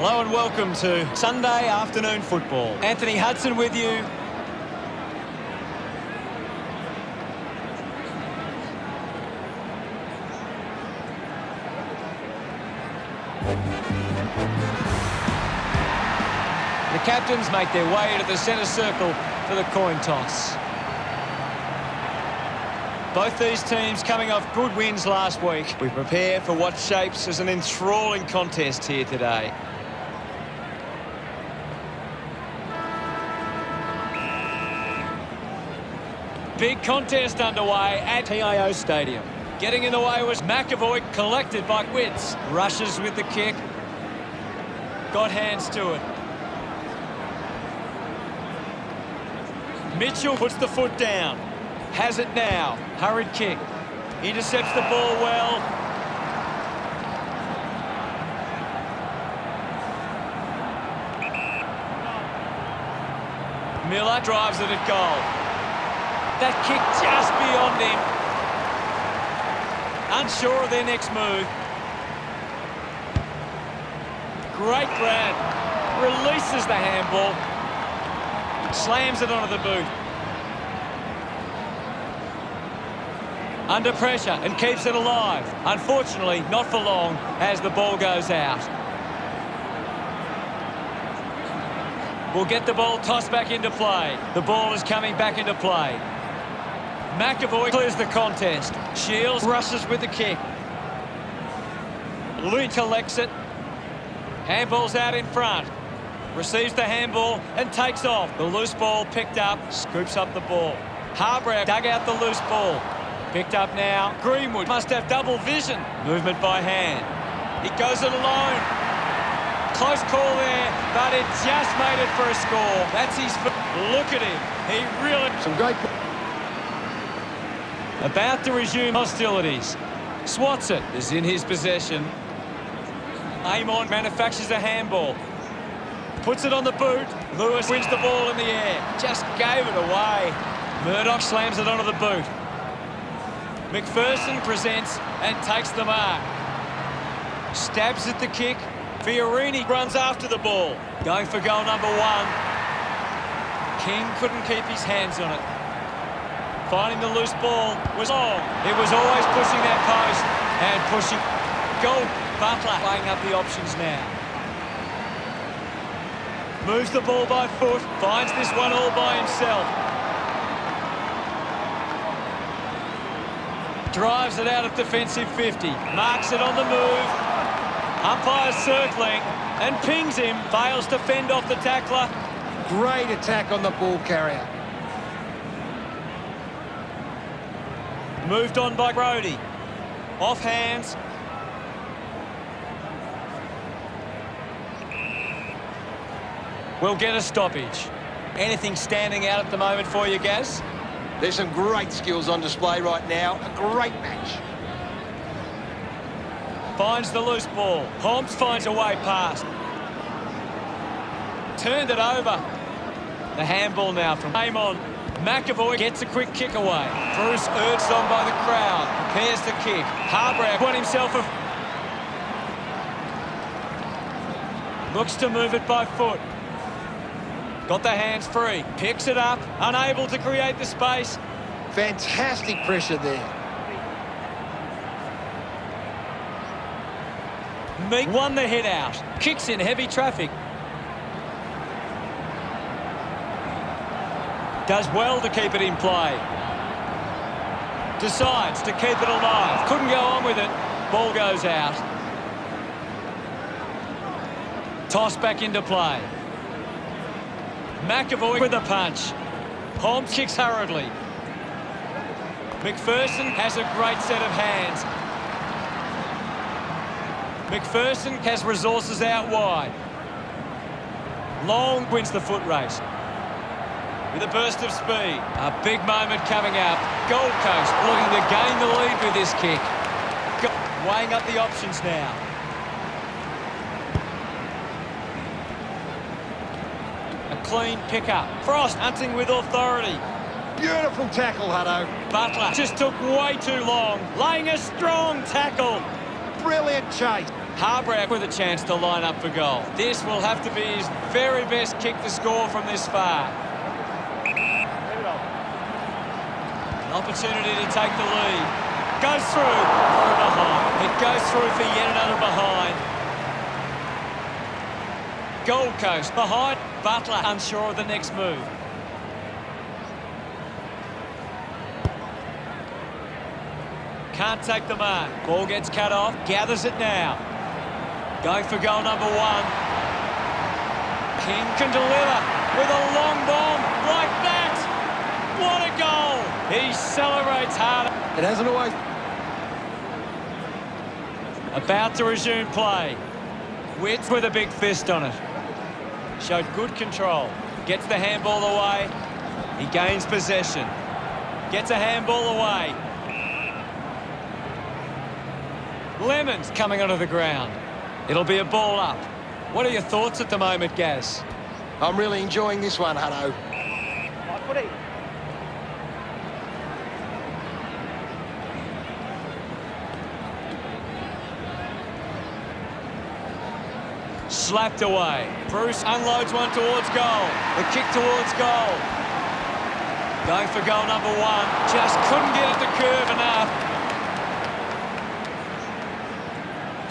Hello and welcome to Sunday afternoon football. Anthony Hudson with you. The captains make their way to the centre circle for the coin toss. Both these teams coming off good wins last week. We prepare for what shapes as an enthralling contest here today. Big contest underway at TIO Stadium. Getting in the way was McAvoy, collected by Witts. Rushes with the kick. Got hands to it. Mitchell puts the foot down. Has it now. Hurried kick. Intercepts the ball well. Miller drives it at goal. That kick just beyond him. Unsure of their next move. Great grab. Releases the handball. Slams it onto the boot. Under pressure and keeps it alive. Unfortunately, not for long as the ball goes out. We'll get the ball tossed back into play. The ball is coming back into play. McAvoy clears the contest. Shields rushes with the kick. Louis collects it. Handball's out in front. Receives the handball and takes off. The loose ball picked up. Scoops up the ball. Harbrow dug out the loose ball. Picked up now. Greenwood must have double vision. Movement by hand. He goes it alone. Close call there, but it just made it for a score. That's his... Look at him. He really... Some great... About to resume hostilities. Swats it. Is in his possession. Amon manufactures a handball. Puts it on the boot. Lewis wins the ball in the air. Just gave it away. Murdoch slams it onto the boot. McPherson presents and takes the mark. Stabs at the kick. Fiorini runs after the ball. Going for goal number 1. King couldn't keep his hands on it. Finding the loose ball was long. It was always pushing that post and pushing. Goal. Butler playing up the options now. Moves the ball by foot. Finds this one all by himself. Drives it out of defensive 50. Marks it on the move. Umpire circling and pings him. Fails to fend off the tackler. Great attack on the ball carrier. Moved on by Brody. Off hands. We'll get a stoppage. Anything standing out at the moment for you, Gaz? There's some great skills on display right now. A great match. Finds the loose ball. Holmes finds a way past. Turned it over. The handball now from Amon. McAvoy gets a quick kick away. Bruce urged on by the crowd. Prepares the kick. Harbrow won himself a... Looks to move it by foot. Got the hands free. Picks it up. Unable to create the space. Fantastic pressure there. Meek won the hit out. Kicks in heavy traffic. Does well to keep it in play. Decides to keep it alive. Couldn't go on with it. Ball goes out. Toss back into play. McAvoy with a punch. Holmes kicks hurriedly. McPherson has a great set of hands. McPherson has resources out wide. Long wins the foot race. With a burst of speed. A big moment coming up. Gold Coast looking to gain the lead with this kick. Weighing up the options now. A clean pick-up. Frost hunting with authority. Beautiful tackle, Hutto. Butler just took way too long. Laying a strong tackle. Brilliant chase. Harbrack with a chance to line up for goal. This will have to be his very best kick to score from this far. An opportunity to take the lead. Goes through for a behind. It goes through for yet another behind. Gold Coast behind. Butler unsure of the next move. Can't take the mark. Ball gets cut off. Gathers it now. Going for goal number one. King can deliver with a long bomb like that. What a goal. He celebrates hard. It hasn't always... About to resume play. Witts with a big fist on it. Showed good control. Gets the handball away. He gains possession. Gets a handball away. Lemons coming onto the ground. It'll be a ball up. What are your thoughts at the moment, Gaz? I'm really enjoying this one, Hutto. Slapped away. Bruce unloads one towards goal. The kick towards goal. Going for goal number one. Just couldn't get it to curve enough.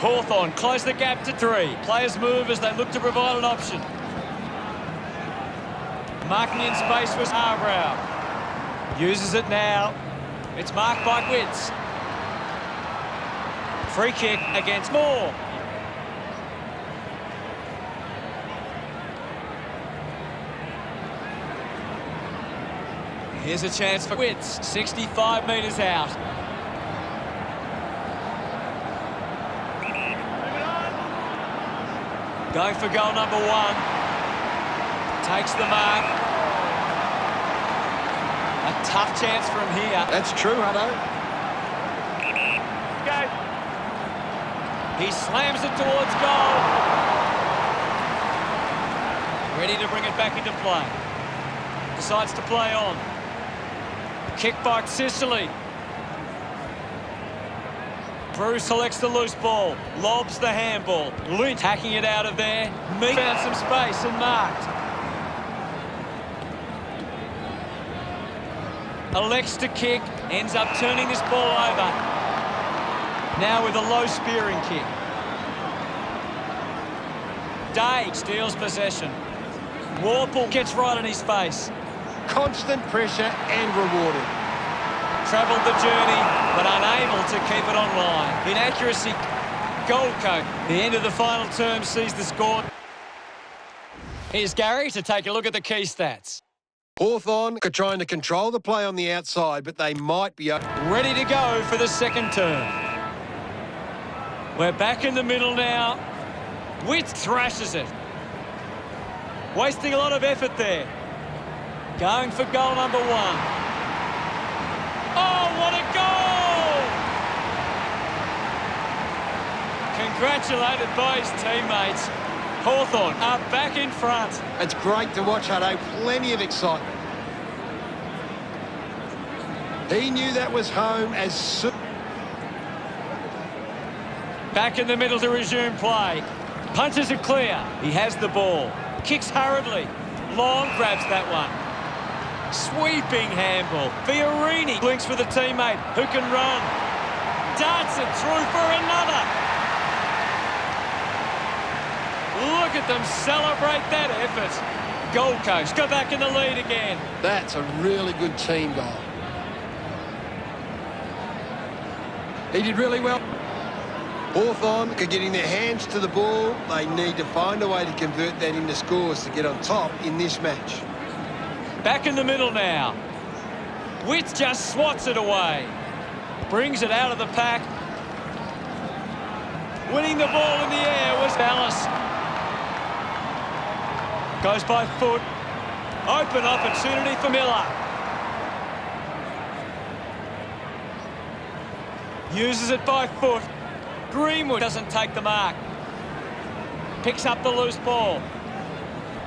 Hawthorn close the gap to 3. Players move as they look to provide an option. Marking in space was Harbrow. Uses it now. It's marked by Witts. Free kick against Moore. Here's a chance for Witts. 65 metres out. Going for goal number one. Takes the mark. A tough chance from here. That's true, Hutto. Go. He slams it towards goal. Ready to bring it back into play. Decides to play on. Kick by Sicily. Bruce selects the loose ball, lobs the handball. Lynch hacking it out of there. Meek found some space and marked. Elects to kick, ends up turning this ball over. Now with a low spearing kick. Day steals possession. Warple gets right in his face. Constant pressure and rewarded. Travelled the journey, but unable to keep it online. Inaccuracy, Gold Coast. The end of the final term sees the score. Here's Gary to take a look at the key stats. Hawthorn are trying to control the play on the outside, but they might be... Ready to go for the second term. We're back in the middle now. Witts thrashes it. Wasting a lot of effort there. Going for goal number one. Oh, what a goal! Congratulated by his teammates. Hawthorn are back in front. It's great to watch, Hutto. Plenty of excitement. He knew that was home as soon... Back in the middle to resume play. Punches it clear. He has the ball. Kicks hurriedly. Long grabs that one. Sweeping handball. Fiorini links with a teammate who can run. Darts it through for another. Look at them celebrate that effort. Gold Coast go back in the lead again. That's a really good team goal. He did really well. Hawthorn are getting their hands to the ball. They need to find a way to convert that into scores to get on top in this match. Back in the middle now. Witts just swats it away. Brings it out of the pack. Winning the ball in the air was Dallas. Goes by foot. Open opportunity for Miller. Uses it by foot. Greenwood doesn't take the mark. Picks up the loose ball.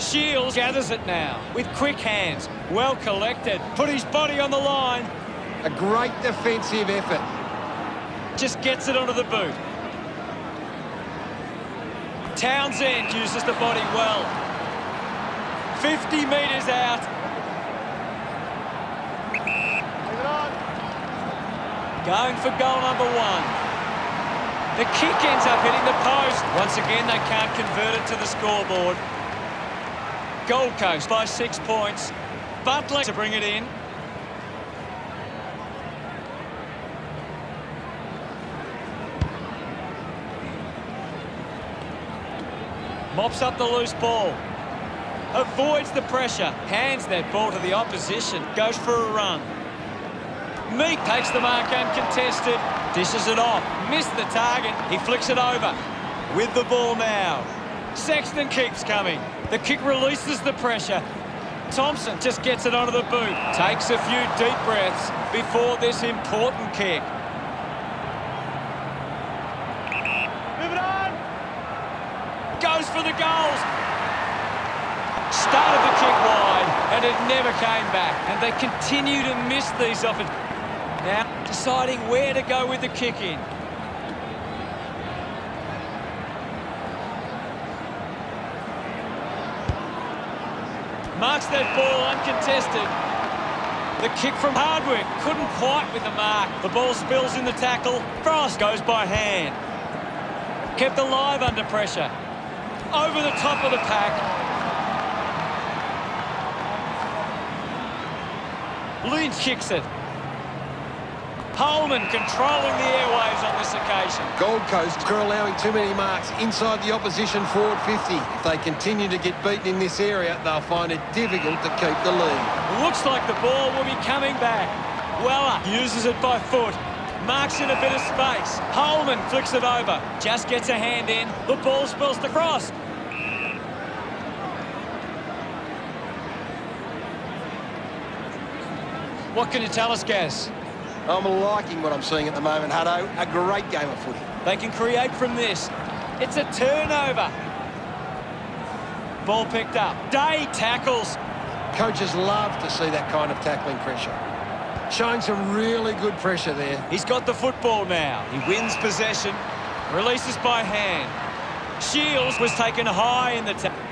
Shields gathers it now with quick hands. Well collected. Put his body on the line. A great defensive effort. Just gets it onto the boot. Townsend uses the body well. 50 metres out. Going for goal number 1. The kick ends up hitting the post. Once again, they can't convert it to the scoreboard. Gold Coast by 6 points. Butler to bring it in. Mops up the loose ball. Avoids the pressure. Hands that ball to the opposition. Goes for a run. Meek takes the mark uncontested. Dishes it off. Missed the target. He flicks it over. With the ball now. Sexton keeps coming. The kick releases the pressure. Thompson just gets it onto the boot. Takes a few deep breaths before this important kick. Move it on. Goes for the goals. Started the kick wide and it never came back. And they continue to miss these opportunities. Now deciding where to go with the kick in. Marks that ball uncontested. The kick from Hardwick couldn't quite with the mark. The ball spills in the tackle. Frost goes by hand. Kept alive under pressure. Over the top of the pack. Lynch kicks it. Holman controlling the airwaves on this occasion. Gold Coast are allowing too many marks inside the opposition forward 50. If they continue to get beaten in this area, they'll find it difficult to keep the lead. Looks like the ball will be coming back. Weller uses it by foot. Marks in a bit of space. Holman flicks it over. Just gets a hand in. The ball spills to Cross. What can you tell us, Gaz? I'm liking what I'm seeing at the moment, Hutto. A great game of footy. They can create from this. It's a turnover. Ball picked up. Day tackles. Coaches love to see that kind of tackling pressure. Showing some really good pressure there. He's got the football now. He wins possession. Releases by hand. Shields was taken high in the tackle.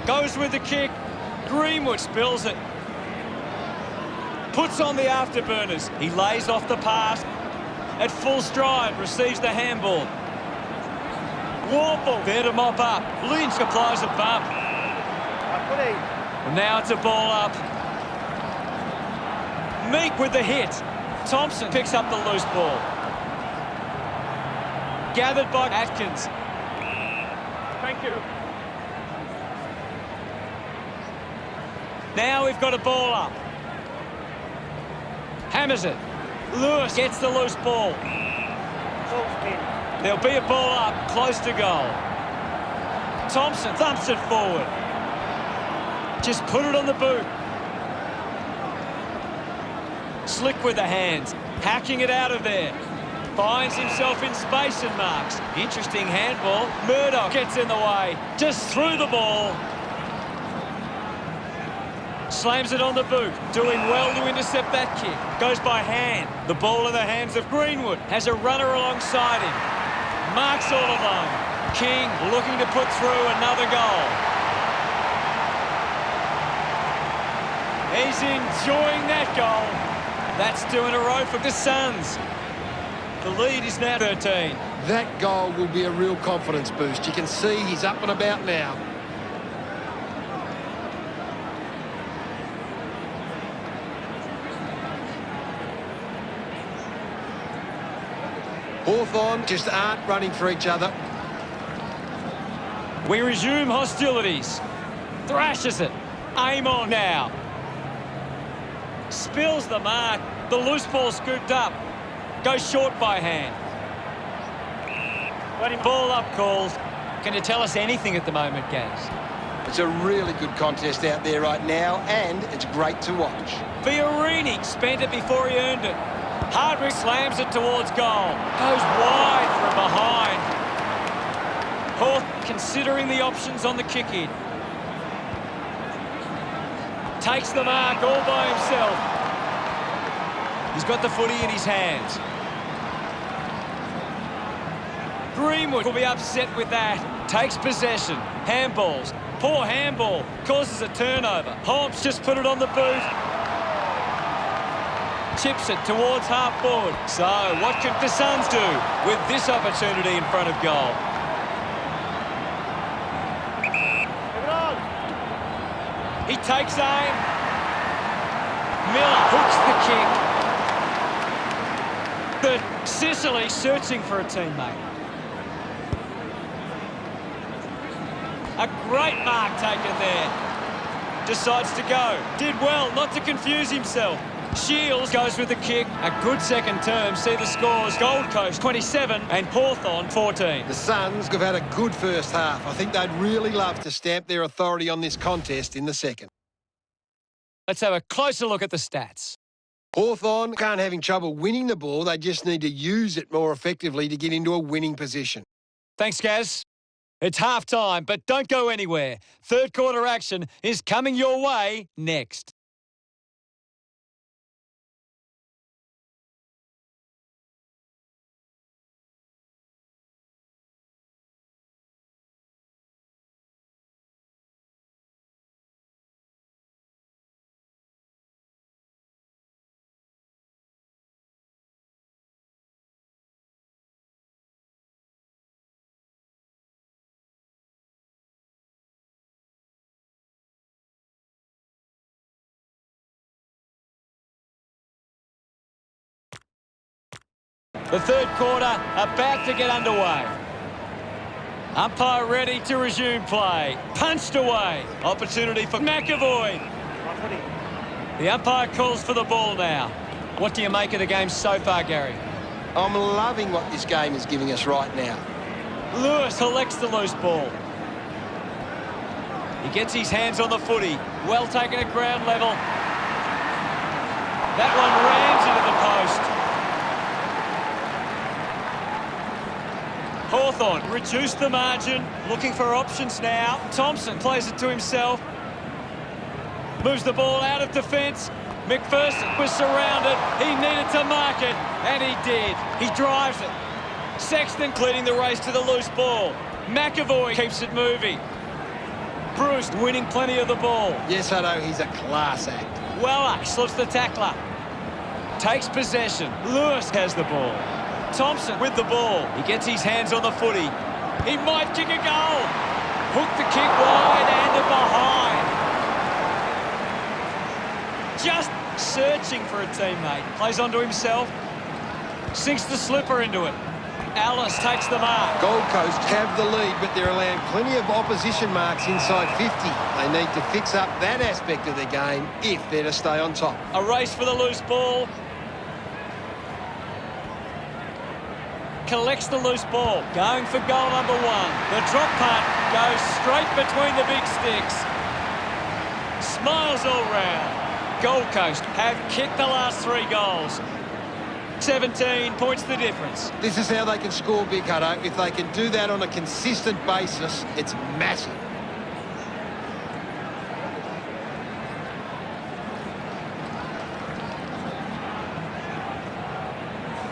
Goes with the kick. Greenwood spills it. Puts on the afterburners. He lays off the pass. At full stride, receives the handball. Warple there to mop up. Lynch applies a bump. And now it's a ball up. Meek with the hit. Thompson picks up the loose ball. Gathered by Atkins. Thank you. Now we've got a ball up. Hammers it. Lewis gets the loose ball. There'll be a ball up, close to goal. Thompson thumps it forward. Just put it on the boot. Slick with the hands, hacking it out of there. Finds himself in space and marks. Interesting handball. Murdoch gets in the way. Just threw the ball. Slams it on the boot. Doing well to intercept that kick. Goes by hand. The ball in the hands of Greenwood. Has a runner alongside him. Marks all alone. King looking to put through another goal. He's enjoying that goal. That's 2 in a row for the Suns. The lead is now 13. That goal will be a real confidence boost. You can see he's up and about now. Hawthorn just aren't running for each other. We resume hostilities. Thrashes it. Aim on now. Spills the mark. The loose ball scooped up. Goes short by hand. Ball up calls. Can you tell us anything at the moment, Gaz? It's a really good contest out there right now, and it's great to watch. Fiorini spent it before he earned it. Hardwick slams it towards goal. Goes wide from behind. Hawth considering the options on the kick-in. Takes the mark all by himself. He's got the footy in his hands. Greenwood will be upset with that. Takes possession. Handballs. Poor handball. Causes a turnover. Holmes just put it on the boot. Chips it towards half forward. So, what can the Suns do with this opportunity in front of goal? He takes aim. Miller hooks the kick. But Sicily searching for a teammate. A great mark taken there. Decides to go. Did well not to confuse himself. Shields goes with the kick. A good second term. See the scores. Gold Coast 27 and Hawthorn 14. The Suns have had a good first half. I think they'd really love to stamp their authority on this contest in the second. Let's have a closer look at the stats. Hawthorn aren't having trouble winning the ball. They just need to use it more effectively to get into a winning position. Thanks, Gaz. It's half-time, but don't go anywhere. Third quarter action is coming your way next. The third quarter about to get underway. Umpire ready to resume play. Punched away. Opportunity for McAvoy. The umpire calls for the ball now. What do you make of the game so far, Gary? I'm loving what this game is giving us right now. Lewis collects the loose ball. He gets his hands on the footy. Well taken at ground level. That one rams into the post. Hawthorn reduced the margin, looking for options now. Thompson plays it to himself. Moves the ball out of defence. McPherson was surrounded. He needed to mark it, and he did. He drives it. Sexton leading the race to the loose ball. McAvoy keeps it moving. Bruce winning plenty of the ball. Yes, I know, he's a class act. Weller slips the tackler. Takes possession. Lewis has the ball. Thompson with the ball. He gets his hands on the footy. He might kick a goal. Hook the kick wide and behind. Just searching for a teammate. Plays onto himself. Sinks the slipper into it. Alice takes the mark. Gold Coast have the lead, but they're allowing plenty of opposition marks inside 50. They need to fix up that aspect of their game if they're to stay on top. A race for the loose ball. Collects the loose ball. Going for goal number one. The drop punt goes straight between the big sticks. Smiles all round. Gold Coast have kicked the last 3 goals. 17 points the difference. This is how they can score big, Hutto. If they can do that on a consistent basis, it's massive.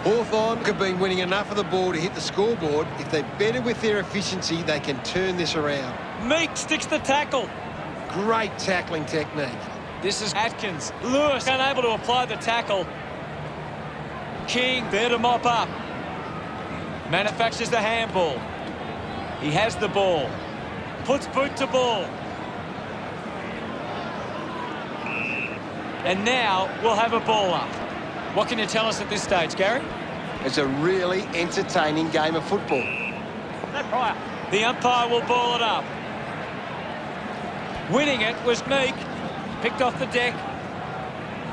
Hawthorn have been winning enough of the ball to hit the scoreboard. If they're better with their efficiency, they can turn this around. Meek sticks the tackle. Great tackling technique. This is Atkins. Lewis unable to apply the tackle. King there to mop up. Manufactures the handball. He has the ball. Puts boot to ball. And now we'll have a ball up. What can you tell us at this stage, Gary? It's a really entertaining game of football. The umpire will ball it up. Winning it was Meek. Picked off the deck.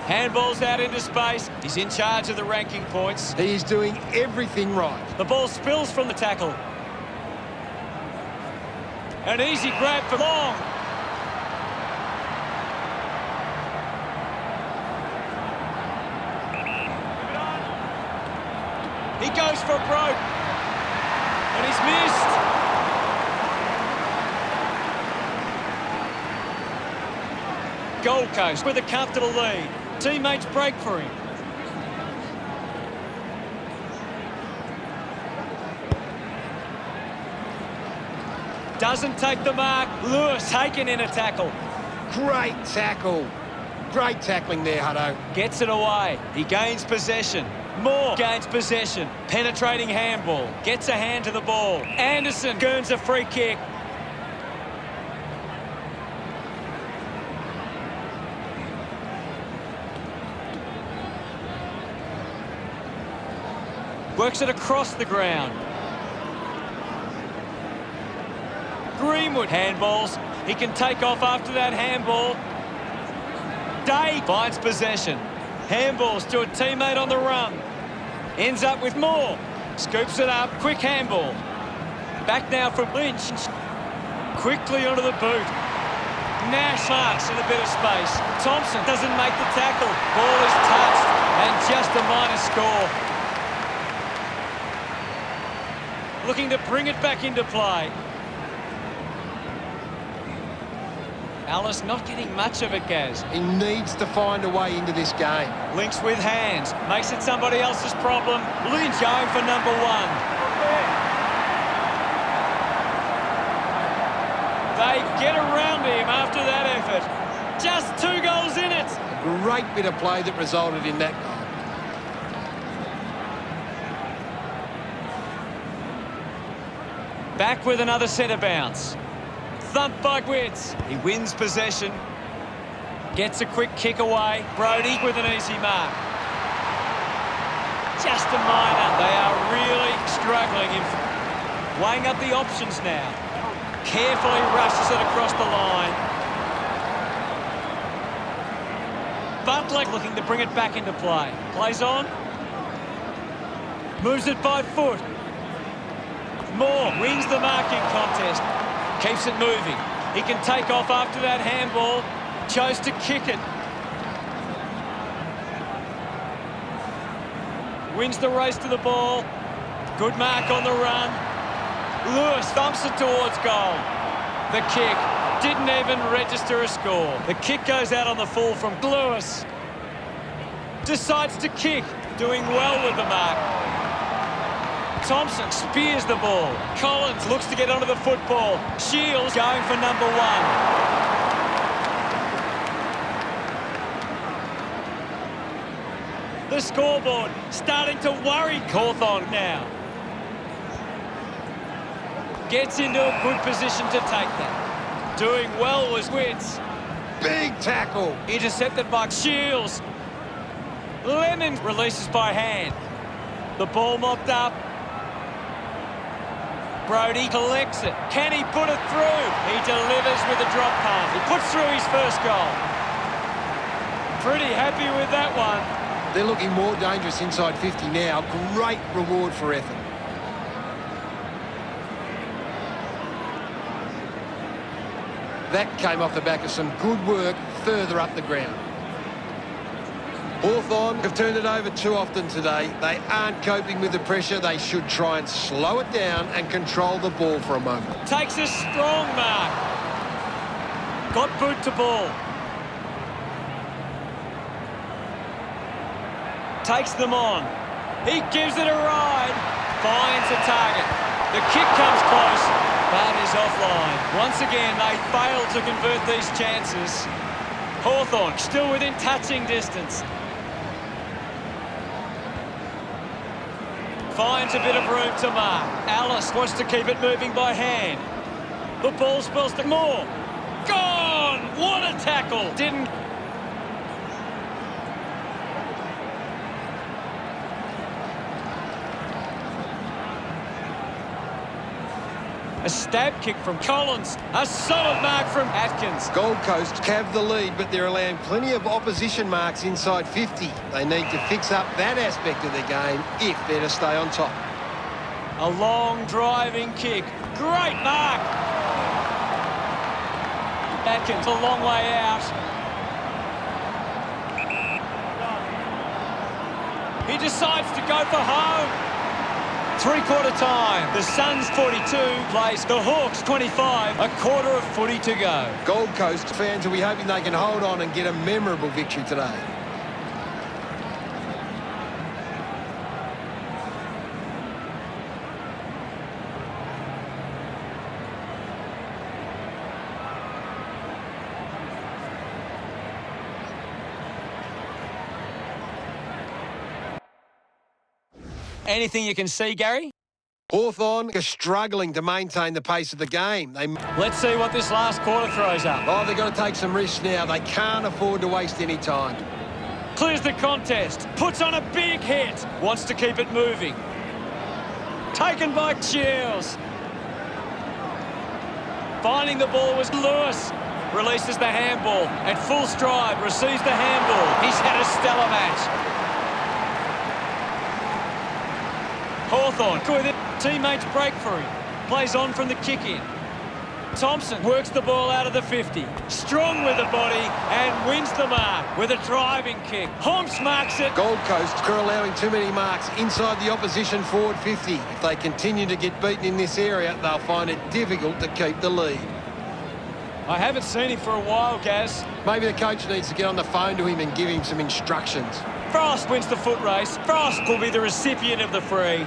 Handball's out into space. He's in charge of the ranking points. He's doing everything right. The ball spills from the tackle. An easy grab for Long. He goes for broke. And he's missed. Gold Coast with a comfortable lead. Teammates break for him. Doesn't take the mark. Lewis taken in a tackle. Great tackle. Great tackling there, Hutto. Gets it away. He gains possession. Moore gains possession. Penetrating handball. Gets a hand to the ball. Anderson earns a free kick. Works it across the ground. Greenwood handballs. He can take off after that handball. Day finds possession. Handballs to a teammate on the run. Ends up with Moore. Scoops it up. Quick handball. Back now from Lynch. Quickly onto the boot. Nash marks in a bit of space. Thompson doesn't make the tackle. Ball is touched and just a minor score. Looking to bring it back into play. Alice not getting much of it, Gaz. He needs to find a way into this game. Links with hands. Makes it somebody else's problem. Lynch going for number one. They get around him after that effort. Just 2 goals in it. A great bit of play that resulted in that goal. Back with another centre bounce. Thumped by Witts. He wins possession. Gets a quick kick away. Brodie with an easy mark. Just a minor. They are really struggling. Weighing up the options now. Carefully rushes it across the line. Butler looking to bring it back into play. Plays on. Moves it by foot. Moore wins the marking contest. Keeps it moving. He can take off after that handball. Chose to kick it. Wins the race to the ball. Good mark on the run. Lewis thumps it towards goal. The kick didn't even register a score. The kick goes out on the full from Lewis. Decides to kick. Doing well with the mark. Thompson spears the ball. Collins looks to get onto the football. Shields going for number one. The scoreboard starting to worry Cawthorn now. Gets into a good position to take that. Doing well was Witts. Big tackle. Intercepted by Shields. Lemon releases by hand. The ball mopped up. Brodie collects it. Can he put it through? He delivers with a drop punt. He puts through his first goal. Pretty happy with that one. They're looking more dangerous inside 50 now. Great reward for effort. That came off the back of some good work further up the ground. Hawthorn have turned it over too often today. They aren't coping with the pressure. They should try and slow it down and control the ball for a moment. Takes a strong mark. Got boot to ball. Takes them on. He gives it a ride. Finds a target. The kick comes close, but is offline. Once again, they fail to convert these chances. Hawthorn still within touching distance. Finds a bit of room to mark. Alice wants to keep it moving by hand. The ball spills to Moore. Gone! What a tackle! Didn't... A stab kick from Collins. A solid mark from Atkins. Gold Coast have the lead, but they're allowing plenty of opposition marks inside 50. They need to fix up that aspect of their game if they're to stay on top. A long driving kick. Great mark. Atkins a long way out. He decides to go for home. Three-quarter time. The Suns 42 plays the Hawks 25. A quarter of footy to go. Gold Coast fans will be hoping they can hold on and get a memorable victory today. Anything you can see, Gary? Hawthorn are struggling to maintain the pace of the game. Let's see what this last quarter throws up. Oh, they've got to take some risks now. They can't afford to waste any time. Clears the contest. Puts on a big hit. Wants to keep it moving. Taken by Shields. Finding the ball was Lewis. Releases the handball. At full stride, receives the handball. He's had a stellar match. Hawthorn with it. Teammates break for him. Plays on from the kick-in. Thompson works the ball out of the 50. Strong with the body and wins the mark with a driving kick. Homps marks it. Gold Coast are allowing too many marks inside the opposition forward 50. If they continue to get beaten in this area, they'll find it difficult to keep the lead. I haven't seen him for a while, Gaz. Maybe the coach needs to get on the phone to him and give him some instructions. Frost wins the foot race. Frost will be the recipient of the free.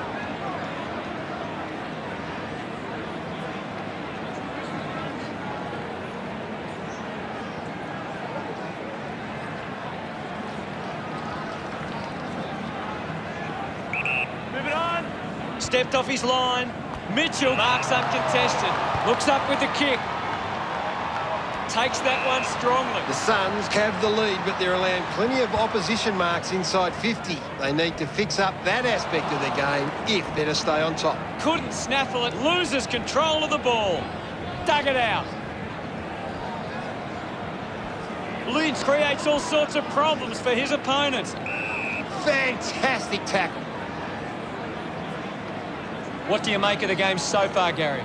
Stepped off his line. Mitchell marks uncontested. Looks up with the kick. Takes that one strongly. The Suns have the lead, but they're allowing plenty of opposition marks inside 50. They need to fix up that aspect of their game if they're to stay on top. Couldn't snaffle it. Loses control of the ball. Dug it out. Lynch creates all sorts of problems for his opponents. Fantastic tackle. What do you make of the game so far, Gary?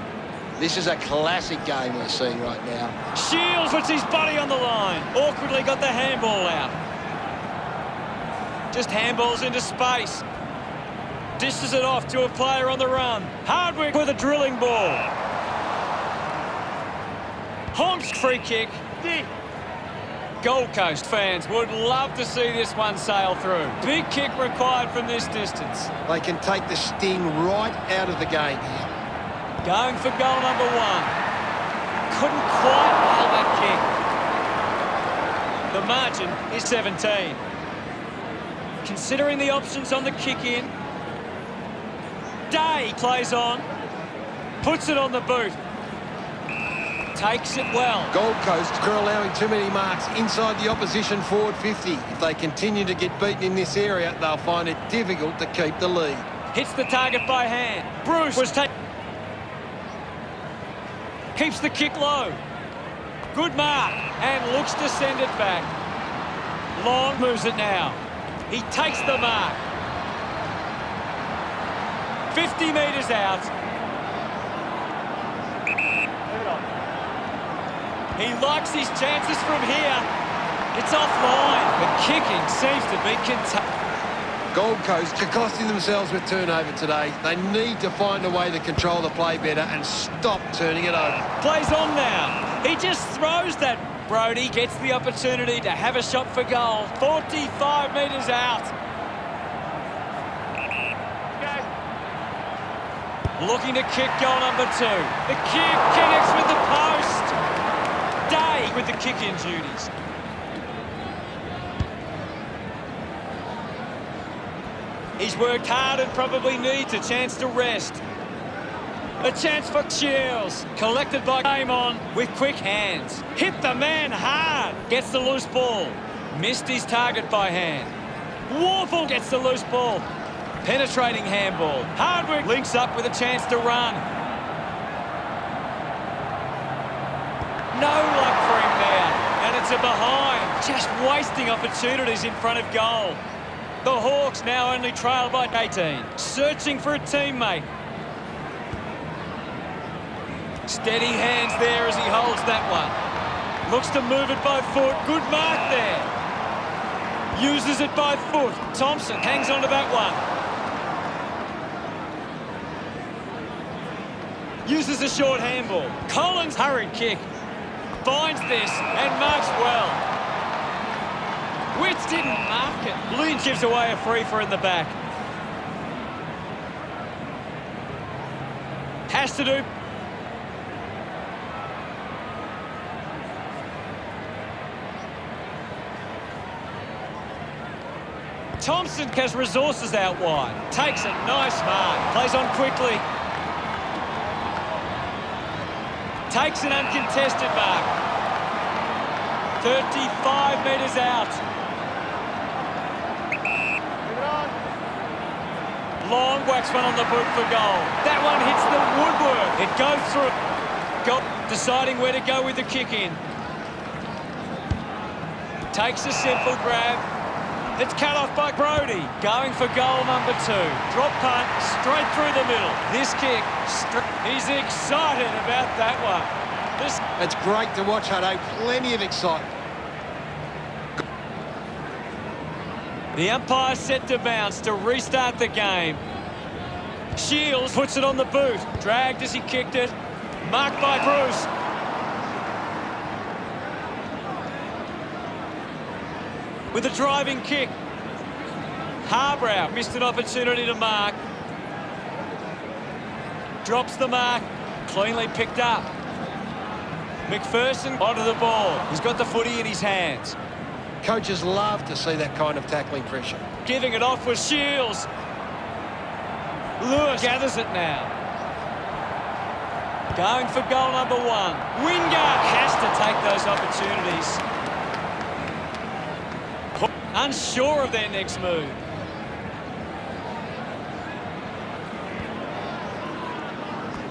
This is a classic game we're seeing right now. Shields puts his body on the line. Awkwardly got the handball out. Just handballs into space. Dishes it off to a player on the run. Hardwick with a drilling ball. Homps free kick. Gold Coast fans would love to see this one sail through. Big kick required from this distance. They can take the sting right out of the game here. Going for goal number one. Couldn't quite nail that kick. The margin is 17. Considering the options on the kick-in. Day plays on. Puts it on the boot. Takes it well. Gold Coast are allowing too many marks inside the opposition forward 50. If they continue to get beaten in this area, they'll find it difficult to keep the lead. Hits the target by hand. Bruce was taken. Keeps the kick low. Good mark. And looks to send it back. Long moves it now. He takes the mark. 50 metres out. He likes his chances from here. It's offline. The kicking seems to be contained. Gold Coast are costing themselves with turnover today. They need to find a way to control the play better and stop turning it over. Plays on now. He just throws that. Brody gets the opportunity to have a shot for goal. 45 metres out. Looking to kick goal number two. The kick connects with the post. Day with the kick-in duties. He's worked hard and probably needs a chance to rest. A chance for Shields. Collected by Game On with quick hands. Hit the man hard. Gets the loose ball. Missed his target by hand. Warfel gets the loose ball. Penetrating handball. Hardwick links up with a chance to run. No luck for him there. And it's a behind. Just wasting opportunities in front of goal. The Hawks now only trail by 18. Searching for a teammate. Steady hands there as he holds that one. Looks to move it by foot. Good mark there. Uses it by foot. Thompson hangs on to that one. Uses a short handball. Collins hurried kick. Finds this and marks well. Witts didn't mark it. Lynch gives away a free for in the back. Has to do. Thompson has resources out wide. Takes a nice mark. Plays on quickly. Takes an uncontested mark. 35 metres out. Long whacks one on the boot for goal. That one hits the woodwork. It goes through. Goal, deciding where to go with the kick in. Takes a simple grab. It's cut off by Brody. Going for goal number 2. Drop punt, straight through the middle. This kick, he's excited about that one. It's great to watch, Hutto. Plenty of excitement. The umpire set to bounce to restart the game. Shields puts it on the boot. Dragged as he kicked it. Marked by Bruce. With a driving kick. Harbrow missed an opportunity to mark. Drops the mark. Cleanly picked up. McPherson onto the ball. He's got the footy in his hands. Coaches love to see that kind of tackling pressure. Giving it off with Shields. Lewis gathers it now. Going for goal number 1. Wingard has to take those opportunities. Unsure of their next move.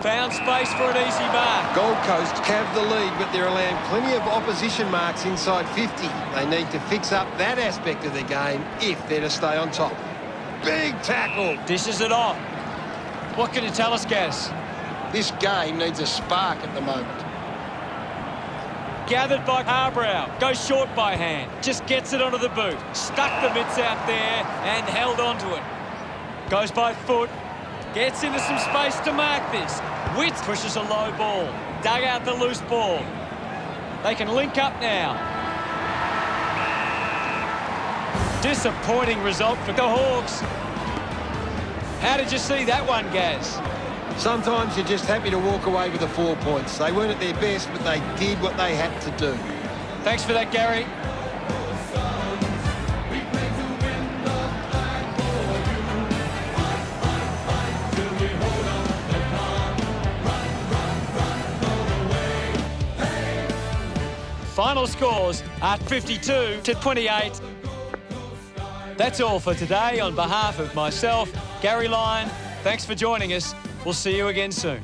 Found space for an easy mark. Gold Coast have the lead, but they're allowing plenty of opposition marks inside 50. They need to fix up that aspect of their game if they're to stay on top. Big tackle. Dishes it off. What can you tell us, Gaz? This game needs a spark at the moment. Gathered by Harbrow. Goes short by hand. Just gets it onto the boot. Stuck the mitts out there and held onto it. Goes by foot. Gets into some space to mark this. Witt pushes a low ball. Dug out the loose ball. They can link up now. Disappointing result for the Hawks. How did you see that one, Gaz? Sometimes you're just happy to walk away with the 4 points. They weren't at their best, but they did what they had to do. Thanks for that, Gary. Final scores are 52-28. That's all for today. On behalf of myself, Gary Lyon, thanks for joining us. We'll see you again soon.